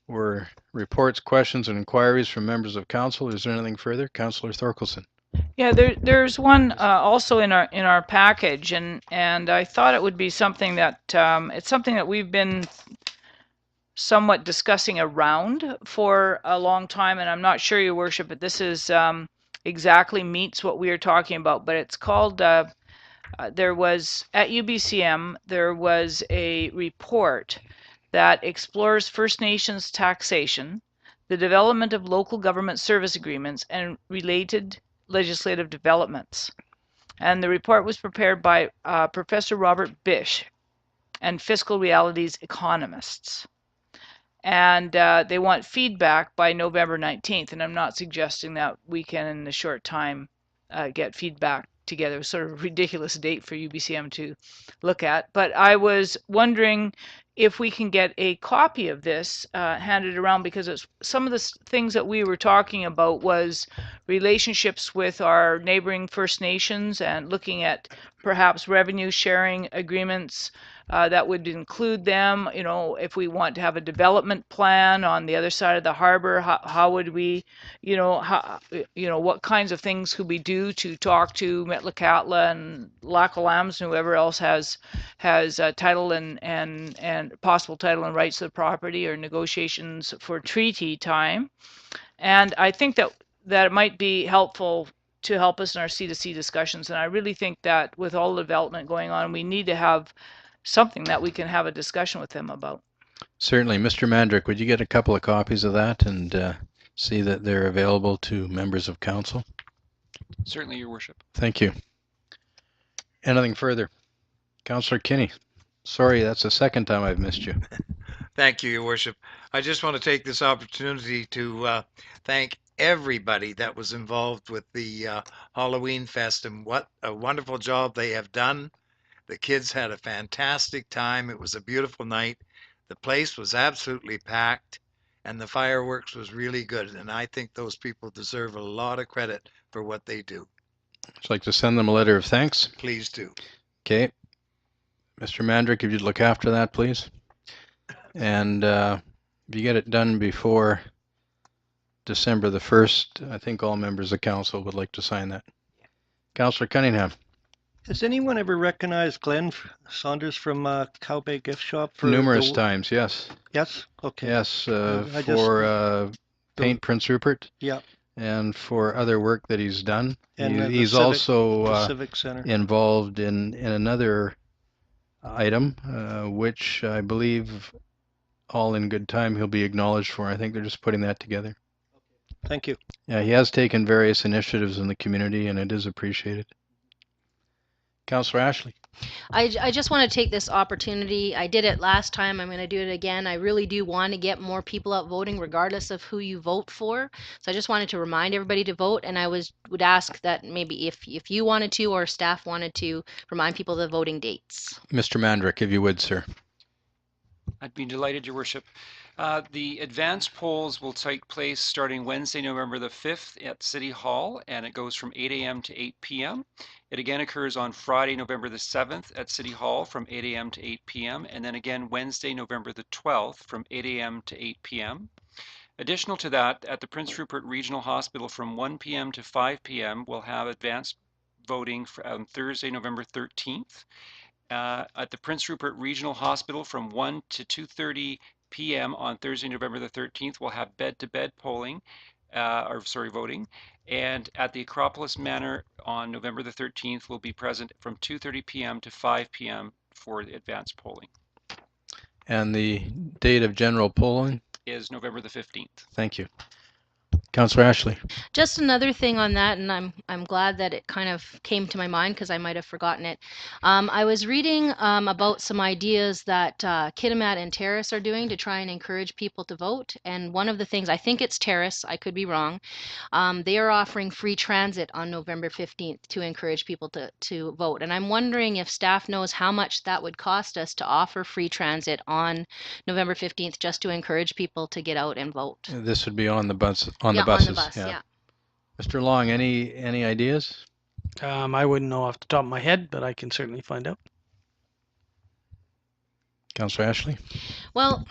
Were reports, questions, and inquiries from members of council. Is there anything further? Councillor Thorkelson.
Yeah, there's one also in our package, and I thought it would be something that it's something that we've been somewhat discussing around for a long time, and I'm not sure, Your Worship, but this is exactly meets what we are talking about. But it's called. There was at UBCM there was a report that explores First Nations taxation, the development of local government service agreements, and related legislative developments. And the report was prepared by Professor Robert Bish and Fiscal Realities economists. And they want feedback by November 19th. And I'm not suggesting that we can, in a short time, get feedback together. Sort of a ridiculous date for UBCM to look at. But I was wondering if we can get a copy of this handed around, because it's some of the things that we were talking about was relationships with our neighboring First Nations and looking at perhaps revenue sharing agreements that would include them. If we want to have a development plan on the other side of the harbor, how would we, what kinds of things could we do to talk to Metlakatla and Lac aux Lambs and whoever else has title and possible title and rights to the property, or negotiations for treaty time. And I think that it might be helpful to help us in our C2C discussions. And I really think that with all the development going on, we need to have something that we can have a discussion with them about.
Certainly. Mr. Mandrick, would you get a couple of copies of that and see that they're available to members of council?
Certainly, Your Worship.
Thank you. Anything further? Councillor Kinney. Sorry, that's the second time I've missed you.
Thank you, Your Worship. I just want to take this opportunity to thank everybody that was involved with the Halloween Fest, and what a wonderful job they have done. The kids had a fantastic time. It was a beautiful night. The place was absolutely packed, and the fireworks was really good. And I think those people deserve a lot of credit for what they do.
Would you like to send them a letter of thanks?
Please do.
Okay. Mr. Mandrick, if you'd look after that, please. And if you get it done before December the 1st, I think all members of council would like to sign that. Councillor Cunningham.
Has anyone ever recognized Glenn Saunders from Cow Bay Gift Shop? For
Numerous times, yes.
Yes? Okay.
Yes,
I
for Paint Prince Rupert.
Yeah.
And for other work that he's done.
And the
He's
Civic-
also
the Civic Center.
involved in another item, which I believe all in good time he'll be acknowledged for. I think they're just putting that together.
Thank you.
Yeah, he has taken various initiatives in the community, and it is appreciated. Councillor Ashley.
I just want to take this opportunity. I did it last time. I'm going to do it again. I really do want to get more people out voting, regardless of who you vote for. So I just wanted to remind everybody to vote, and I would ask that maybe if you wanted to or staff wanted to remind people of the voting dates.
Mr. Mandrick, if you would, sir.
I'd be delighted, Your Worship. The advance polls will take place starting Wednesday, November the 5th at City Hall, and it goes from 8 a.m. to 8 p.m. It again occurs on Friday, November the 7th at City Hall from 8 a.m. to 8 p.m. and then again Wednesday, November the 12th from 8 a.m. to 8 p.m. Additional to that, at the Prince Rupert Regional Hospital from 1 p.m. to 5 p.m. we'll have advanced voting on Thursday, November 13th. At the Prince Rupert Regional Hospital from 1 to 2:30 p.m. on Thursday, November the 13th, we'll have bed-to-bed polling, voting. And at the Acropolis Manor on November the 13th, we'll be present from 2:30 p.m. to 5 p.m. for the advanced polling.
And the date of general polling?
Is November the 15th.
Thank you. Councillor Ashley.
Just another thing on that, and I'm glad that it kind of came to my mind because I might have forgotten it. I was reading about some ideas that Kitimat and Terrace are doing to try and encourage people to vote. And one of the things, I think it's Terrace, I could be wrong, they are offering free transit on November 15th to encourage people to vote. And I'm wondering if staff knows how much that would cost us to offer free transit on November 15th just to encourage people to get out and vote.
This would be on the bus,
On the bus,
yeah.
yeah.
Mr. Long, any ideas?
I wouldn't know off the top of my head, but I can certainly find out.
Councillor Ashley.
Well,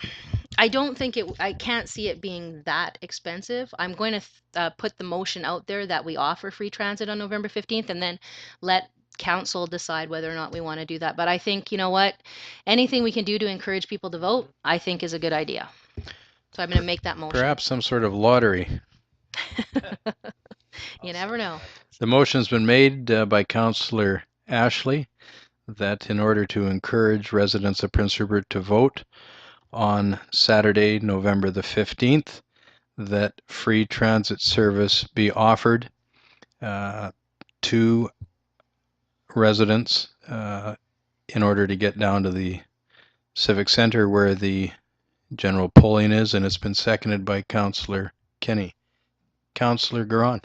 I don't think I can't see it being that expensive. I'm going to put the motion out there that we offer free transit on November 15th and then let council decide whether or not we want to do that. But I think, you know what, anything we can do to encourage people to vote, I think is a good idea. So I'm going to make that motion.
Perhaps some sort of lottery.
You never know.
The motion's been made by Councillor Ashley that in order to encourage residents of Prince Rupert to vote on Saturday, November the 15th, that free transit service be offered to residents in order to get down to the Civic Center where the general polling is, and it's been seconded by Councillor Kinney. Councillor Garon.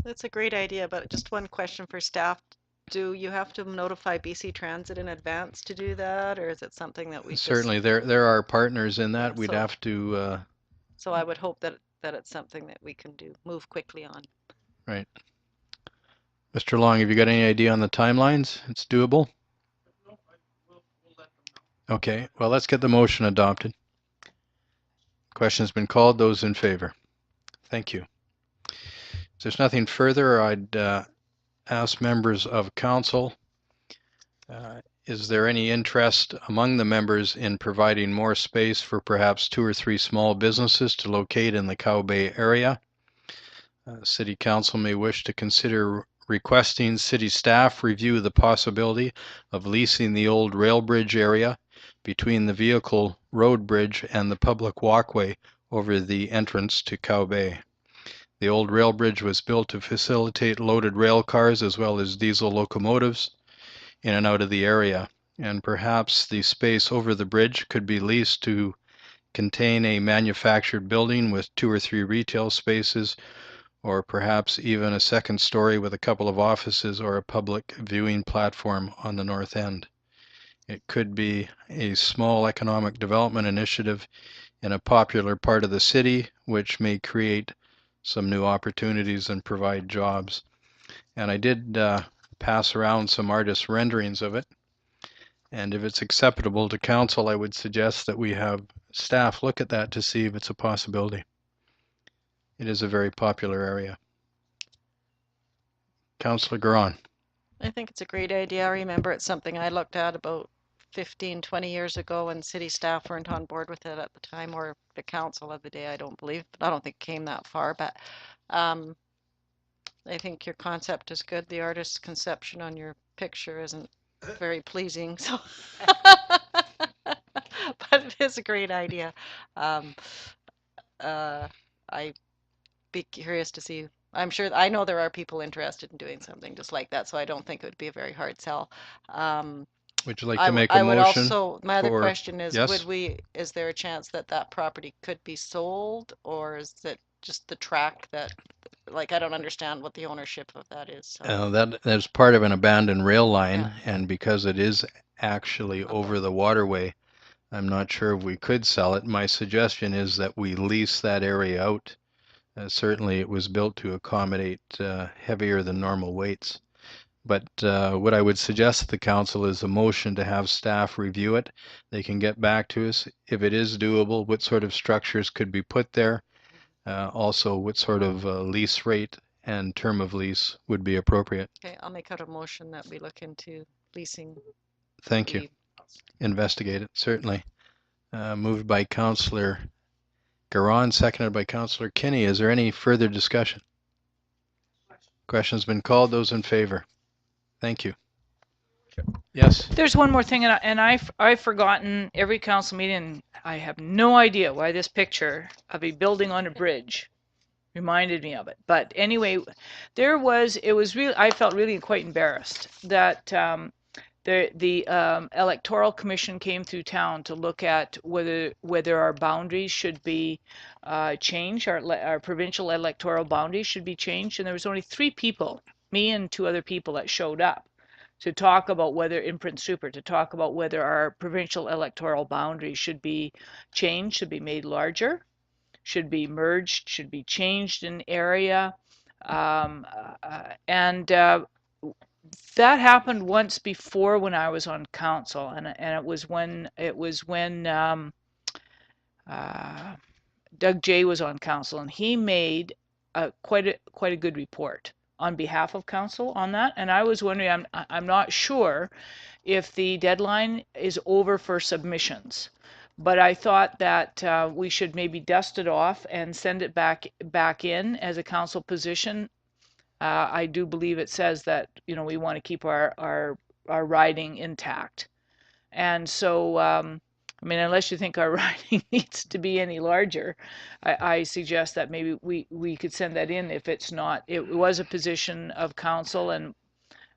That's a great idea, but just one question for staff. Do you have to notify BC Transit in advance to do that, or is it something that we
Certainly, there are partners in that.
Yeah,
We'd
so-
have to.
So I would hope that it's something that we can move quickly on.
Right. Mr. Long, have you got any idea on the timelines? It's doable? Okay, well, let's get the motion adopted. Question's been called. Those in favor? Thank you. If there's nothing further, I'd ask members of council, is there any interest among the members in providing more space for perhaps 2 or 3 small businesses to locate in the Cow Bay area? City Council may wish to consider requesting city staff review the possibility of leasing the old rail bridge area between the vehicle road bridge and the public walkway over the entrance to Cow Bay. The old rail bridge was built to facilitate loaded rail cars as well as diesel locomotives in and out of the area, and perhaps the space over the bridge could be leased to contain a manufactured building with 2 or 3 retail spaces, or perhaps even a second story with a couple of offices or a public viewing platform on the north end. It could be a small economic development initiative in a popular part of the city, which may create some new opportunities and provide jobs. And I did pass around some artist renderings of it. And if it's acceptable to council, I would suggest that we have staff look at that to see if it's a possibility. It is a very popular area. Councillor Garon.
I think it's a great idea. I remember it's something I looked at about 15, 20 years ago, and city staff weren't on board with it at the time, or the council of the day, I don't believe. But I don't think it came that far. But I think your concept is good. The artist's conception on your picture isn't very pleasing, so but it is a great idea. I'd be curious to see. I'm sure, I know there are people interested in doing something just like that, so I don't think it would be a very hard sell.
Would you like to make a
I would
motion?
also, my other
for-
question is,
yes?
is there a chance that that property could be sold, or is it just the track that, like, I don't understand what the ownership of that is, so.
That's part of an abandoned rail line,
Yeah.
and because it is actually over the waterway, I'm not sure if we could sell it. My suggestion is that we lease that area out. Certainly, it was built to accommodate heavier than normal weights. But what I would suggest to the council is a motion to have staff review it. They can get back to us if it is doable, what sort of structures could be put there. Also, what sort of lease rate and term of lease would be appropriate.
Okay, I'll make out a motion that we look into leasing.
Thank you.
the-
Investigate it, certainly. Moved by Councillor Garon, seconded by Councillor Kinney. Is there any further discussion? Question's been called. Those in favor? Thank you. Yes.
There's one more thing, and I've forgotten every council meeting. And I have no idea why this picture of a building on a bridge reminded me of it. But anyway, I felt really quite embarrassed that the electoral commission came through town to look at whether our boundaries should be changed, our provincial electoral boundaries should be changed, and there was only 3 people, me and 2 other people, that showed up to talk about whether, in Prince Rupert, to talk about whether our provincial electoral boundaries should be changed, should be made larger, should be merged, should be changed in area, and that happened once before when I was on council, and it was when Doug Jay was on council, and he made quite a good report on behalf of council on that. And I was wondering, I'm not sure if the deadline is over for submissions, but I thought that we should maybe dust it off and send it back in as a council position. I do believe it says that, we want to keep our riding intact. And so, unless you think our riding needs to be any larger, I suggest that maybe we could send that in if it's not. It was a position of council, and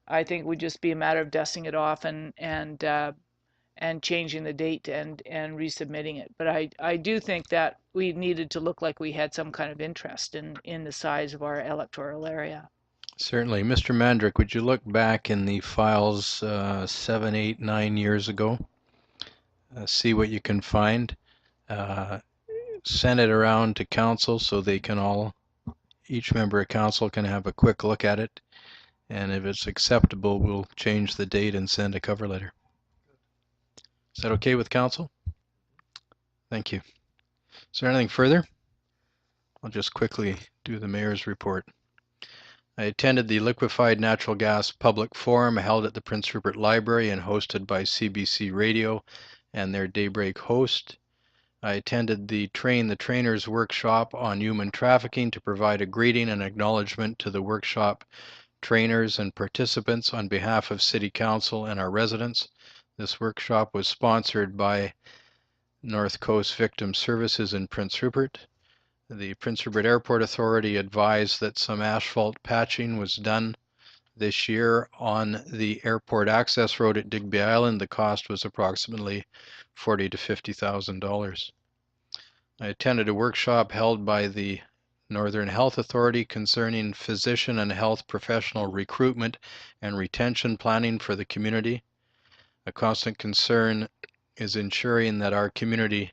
I think it would just be a matter of dusting it off and changing the date and resubmitting it. But I do think that we needed to look like we had some kind of interest in the size of our electoral area.
Certainly. Mr. Mandrick, would you look back in the files 7, 8, 9 years ago? See what you can find. Send it around to council so they can each member of council can have a quick look at it. And if it's acceptable, we'll change the date and send a cover letter. Is that okay with council? Thank you. Is there anything further? I'll just quickly do the mayor's report. I attended the Liquefied Natural Gas Public Forum held at the Prince Rupert Library and hosted by CBC Radio and their Daybreak host. I attended the Train the Trainers workshop on human trafficking to provide a greeting and acknowledgement to the workshop trainers, and participants on behalf of City Council and our residents. This workshop was sponsored by North Coast Victim Services in Prince Rupert. The Prince Rupert Airport Authority advised that some asphalt patching was done this year on the airport access road at Digby Island. The cost was approximately $40,000 to $50,000. I attended a workshop held by the Northern Health Authority concerning physician and health professional recruitment and retention planning for the community. A constant concern is ensuring that our community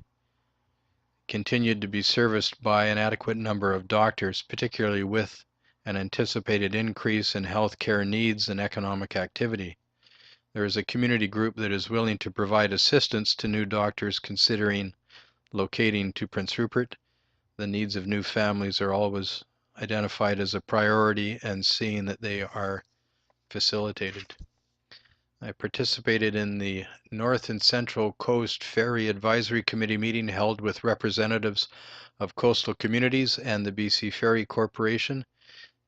continued to be serviced by an adequate number of doctors, particularly with an anticipated increase in healthcare needs and economic activity. There is a community group that is willing to provide assistance to new doctors considering locating to Prince Rupert. The needs of new families are always identified as a priority and seeing that they are facilitated. I participated in the North and Central Coast Ferry Advisory Committee meeting held with representatives of coastal communities and the BC Ferry Corporation.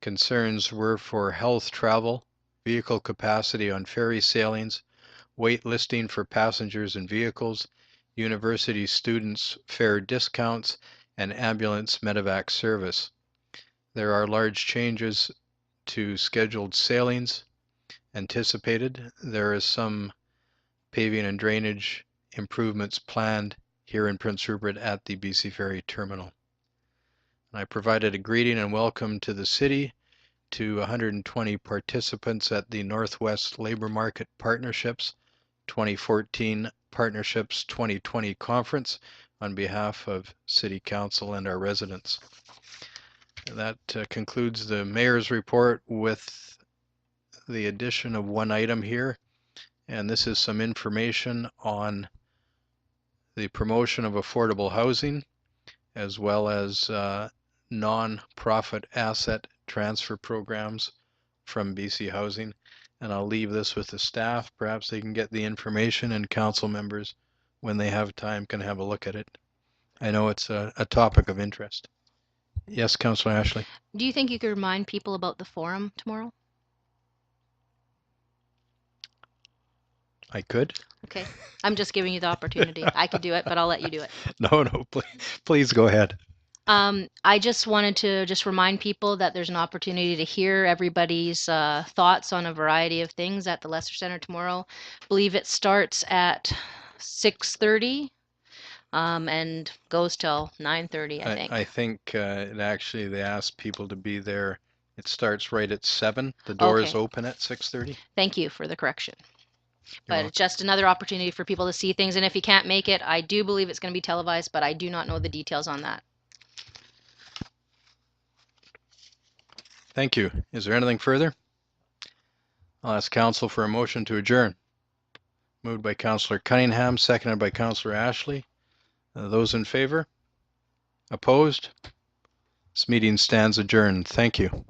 Concerns were for health travel, vehicle capacity on ferry sailings, wait listing for passengers and vehicles, university students' fare discounts, and ambulance medevac service. There are large changes to scheduled sailings anticipated. There is some paving and drainage improvements planned here in Prince Rupert at the BC Ferry Terminal. I provided a greeting and welcome to the city to 120 participants at the Northwest Labor Market Partnerships 2014 Partnerships 2020 Conference on behalf of City Council and our residents. That concludes the Mayor's report with the addition of one item here, and this is some information on the promotion of affordable housing as well as non-profit asset transfer programs from BC Housing. And I'll leave this with the staff. Perhaps they can get the information, and council members, when they have time, can have a look at it. I know it's a topic of interest. Yes, Councillor Ashley.
Do you think you could remind people about the forum tomorrow?
I could.
Okay. I'm just giving you the opportunity. I could do it, but I'll let you do it.
No, please go ahead.
I just wanted to just remind people that there's an opportunity to hear everybody's thoughts on a variety of things at the Lesser Center tomorrow. I believe it starts at 6:30 and goes till 9:30, I think.
I think it actually, they asked people to be there. It starts right at 7. The doors
Okay.
open at 6:30.
Thank you for the correction. But
welcome.
it's just another opportunity for people to see things. And if you can't make it, I do believe it's going to be televised, but I do not know the details on that.
Thank you. Is there anything further? I'll ask council for a motion to adjourn. Moved by Councillor Cunningham, seconded by Councillor Ashley. Those in favor? Opposed? This meeting stands adjourned. Thank you.